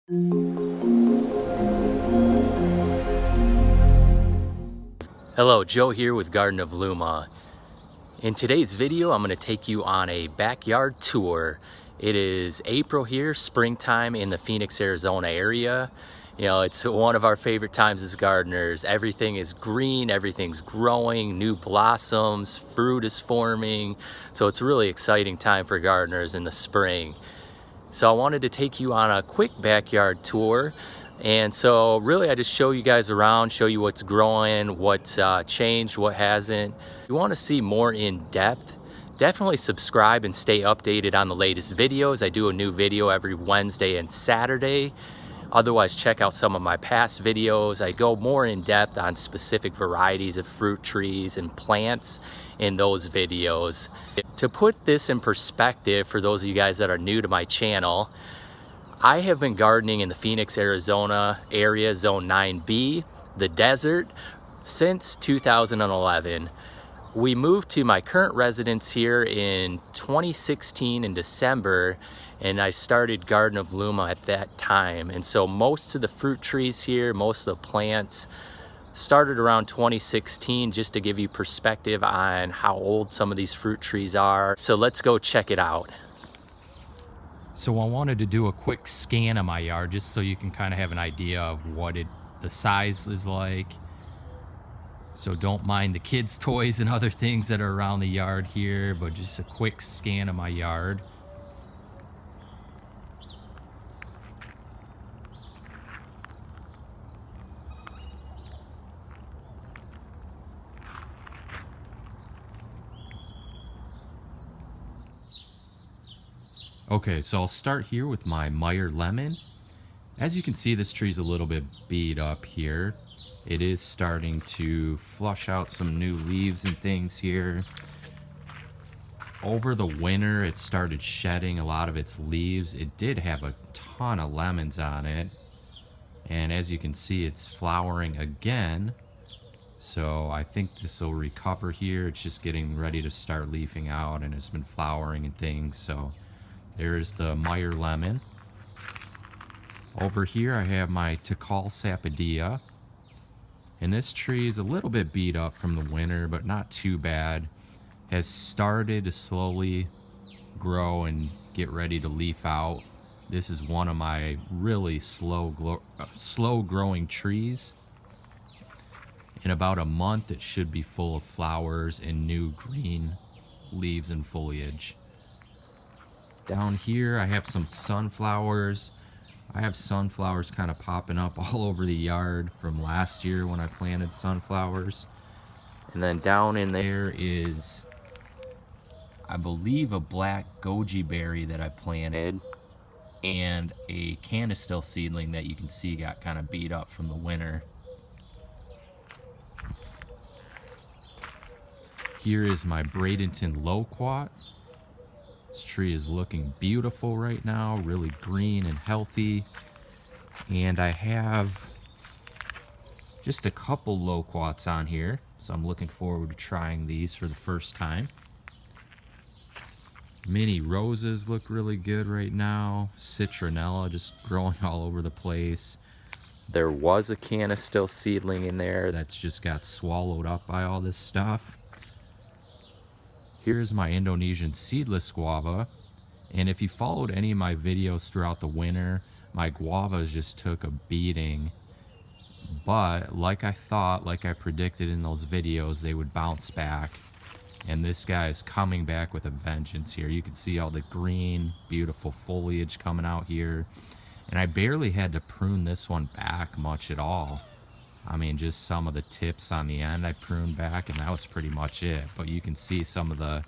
Hello, Joe here with Garden of Luma. In today's video, I'm going to take you on a backyard tour. It is April here, springtime in the Phoenix, Arizona area. You know, it's one of our favorite times as gardeners. Everything is green, everything's growing, new blossoms, fruit is forming. So it's a really exciting time for gardeners in the spring. So I wanted to take you on a quick backyard tour. And so really I just show you guys around, show you what's growing, what's changed, what hasn't. If you want to see more in depth, definitely subscribe and stay updated on the latest videos. I do a new video every Wednesday and Saturday. Otherwise, check out some of my past videos. I go more in depth on specific varieties of fruit trees and plants in those videos. To put this in perspective for those of you guys that are new to my channel, I have been gardening in the Phoenix, Arizona area, Zone 9B, the desert, since 2011. We moved to my current residence here in 2016 in December, and I started Garden of Luma at that time. And so most of the fruit trees here, most of the plants started around 2016, just to give you perspective on how old some of these fruit trees are. So let's go check it out. So I wanted to do a quick scan of my yard just so you can kind of have an idea of what the size is like. So don't mind the kids' toys and other things that are around the yard here, but just a quick scan of my yard. Okay, so I'll start here with my Meyer lemon. As you can see, this tree's a little bit beat up here. It is starting to flush out some new leaves and things here. Over the winter, it started shedding a lot of its leaves. It did have a ton of lemons on it. And as you can see, it's flowering again. So I think this will recover here. It's just getting ready to start leafing out, and it's been flowering and things. So there's the Meyer lemon. Over here I have my Tikal sapodilla. And this tree is a little bit beat up from the winter, but not too bad. Has started to slowly grow and get ready to leaf out. This is one of my really slow growing trees. In about a month it should be full of flowers and new green leaves and foliage. Down here I have some sunflowers. I have sunflowers kind of popping up all over the yard from last year when I planted sunflowers. And then down in there is, I believe, a black goji berry that I planted, and a canistel seedling that you can see got kind of beat up from the winter. Here is my Bradenton loquat. This tree is looking beautiful right now, really green and healthy. And I have just a couple loquats on here, so I'm looking forward to trying these for the first time. Mini roses look really good right now. Citronella just growing all over the place. There was a canistel seedling in there that's just got swallowed up by all this stuff. Here's my Indonesian seedless guava, and if you followed any of my videos throughout the winter, my guavas just took a beating. But like I thought, like I predicted in those videos, they would bounce back, and this guy is coming back with a vengeance here. You can see all the green, beautiful foliage coming out here, and I barely had to prune this one back much at all. I mean, just some of the tips on the end I pruned back, and that was pretty much it. But you can see some of the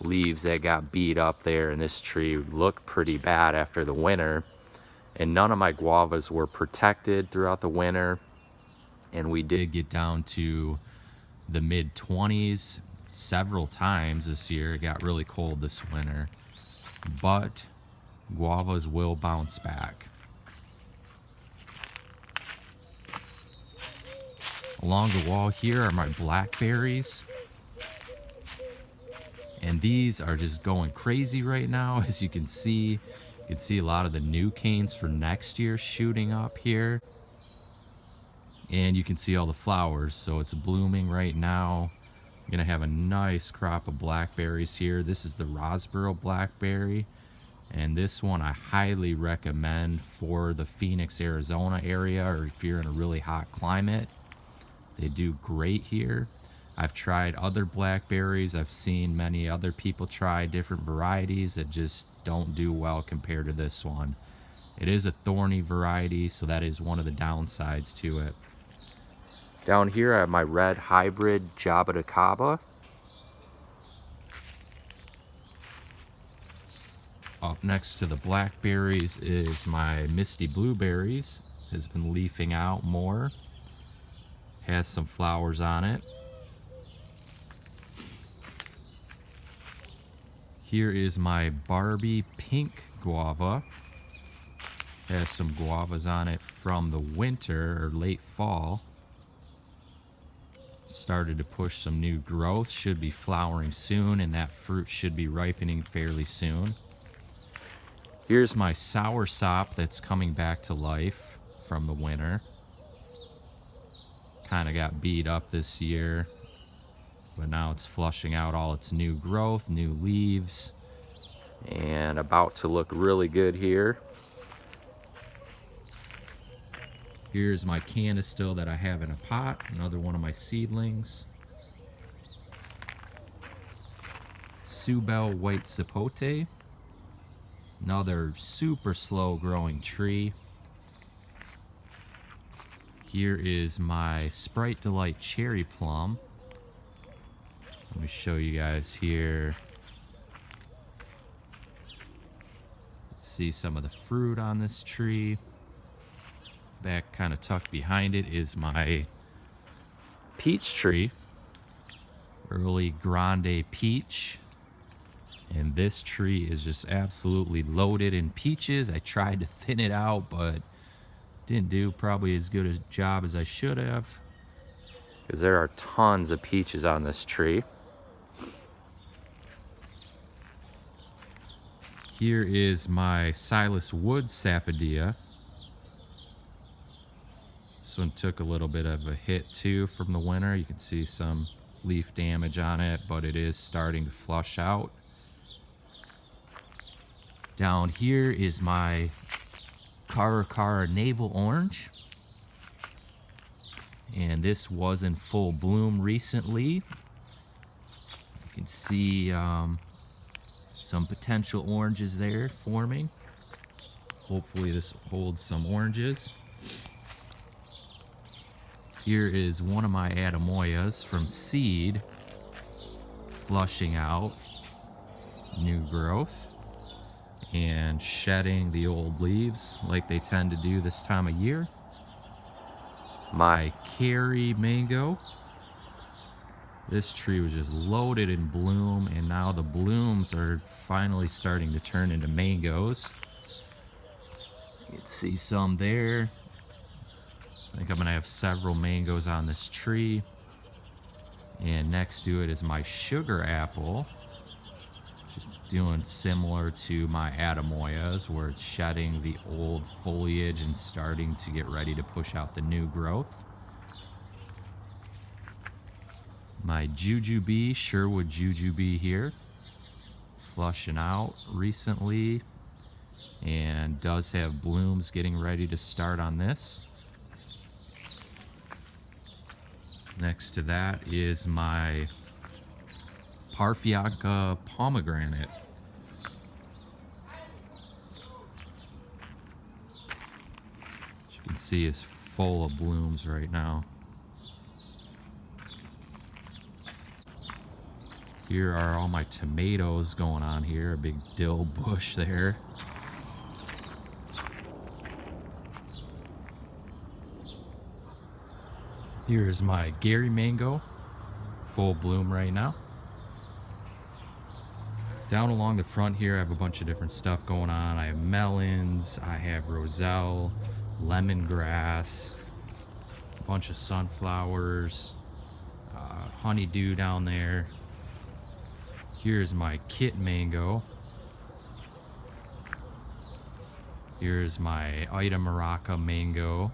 leaves that got beat up there in this tree look pretty bad after the winter. And none of my guavas were protected throughout the winter. And we did get down to the mid-20s several times this year. It got really cold this winter. But guavas will bounce back. Along the wall here are my blackberries. And these are just going crazy right now. As you can see, You can see a lot of the new canes for next year shooting up here. And you can see all the flowers, so it's blooming right now. I'm gonna have a nice crop of blackberries here. This is the Rosboro blackberry, and this one I highly recommend for the Phoenix, Arizona area, or if you're in a really hot climate. They do great here. I've tried other blackberries. I've seen many other people try different varieties that just don't do well compared to this one. It is a thorny variety, so that is one of the downsides to it. Down here I have my red hybrid Jabba da Caba. Up next to the blackberries is my Misty Blueberries. Has been leafing out more. Has some flowers on it. Here is my Barbie Pink Guava. Has some guavas on it from the winter or late fall. Started to push some new growth, should be flowering soon, and that fruit should be ripening fairly soon. Here's my soursop that's coming back to life from the winter. Kind of got beat up this year, but now it's flushing out all its new growth, new leaves, and about to look really good here. Here's my canistil that I have in a pot, another one of my seedlings. Subel white sapote, another super slow growing tree. Here is my Sprite Delight cherry plum. Let me show you guys here. Let's see some of the fruit on this tree. Back kind of tucked behind it is my peach tree, early grande peach, and this tree is just absolutely loaded in peaches. I tried to thin it out, but didn't do probably as good a job as I should have, because there are tons of peaches on this tree. Here is my Silas Wood Sapodilla. This one took a little bit of a hit too from the winter. You can see some leaf damage on it, but it is starting to flush out. Down here is my Caracara Navel Orange, and this was in full bloom recently. You can see some potential oranges there forming. Hopefully this holds some oranges. Here is one of my Adamoyas from seed, flushing out new growth and shedding the old leaves like they tend to do this time of year. My Kerry mango. This tree was just loaded in bloom, and now the blooms are finally starting to turn into mangoes. You can see some there. I think I'm gonna have several mangoes on this tree. And next to it is my sugar apple. Just doing similar to my Adamoyas, where it's shedding the old foliage and starting to get ready to push out the new growth. My Jujube, Sherwood Jujube here, flushing out recently, and does have blooms getting ready to start on this. Next to that is my Parfianca pomegranate. As you can see, is full of blooms right now. Here are all my tomatoes going on here, a big dill bush there. Here's my Gary mango, full bloom right now. Down along the front here, I have a bunch of different stuff going on. I have melons, I have roselle, lemongrass, a bunch of sunflowers, honeydew down there. Here's my kit mango. Here's my Ida Maraca mango.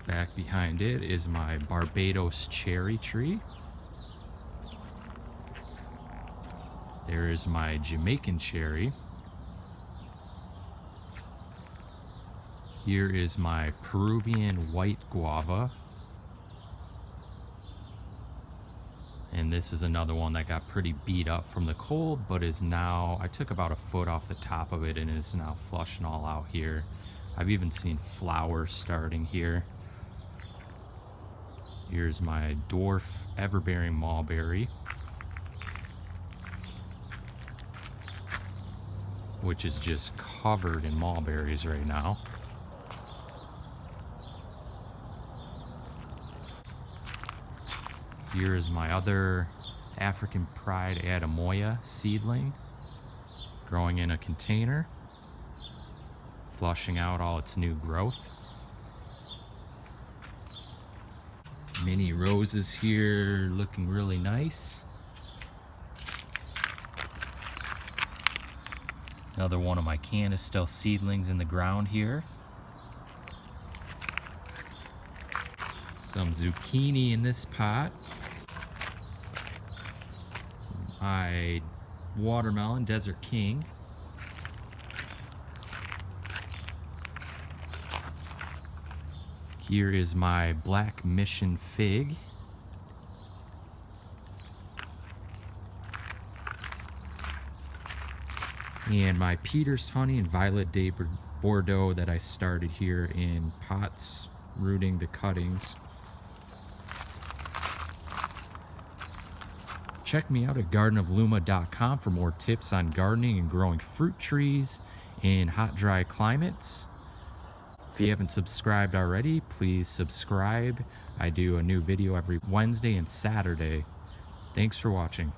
Back behind it is my Barbados cherry tree. There is my Jamaican cherry. Here is my Peruvian white guava. And this is another one that got pretty beat up from the cold, but is now, I took about a foot off the top of it and is now flushing all out here. I've even seen flowers starting here. Here's my dwarf everbearing mulberry, which is just covered in mulberries right now. Here is my other African Pride Adamoya seedling, growing in a container, flushing out all its new growth. Mini roses here, looking really nice. Another one of my Canistel seedlings in the ground here. Some zucchini in this pot. My watermelon, Desert King. Here is my Black Mission fig. And my Peter's honey and Violet de Bordeaux that I started here in pots, rooting the cuttings. Check me out at gardenofluma.com for more tips on gardening and growing fruit trees in hot, dry climates. If you haven't subscribed already, please subscribe. I do a new video every Wednesday and Saturday. Thanks for watching.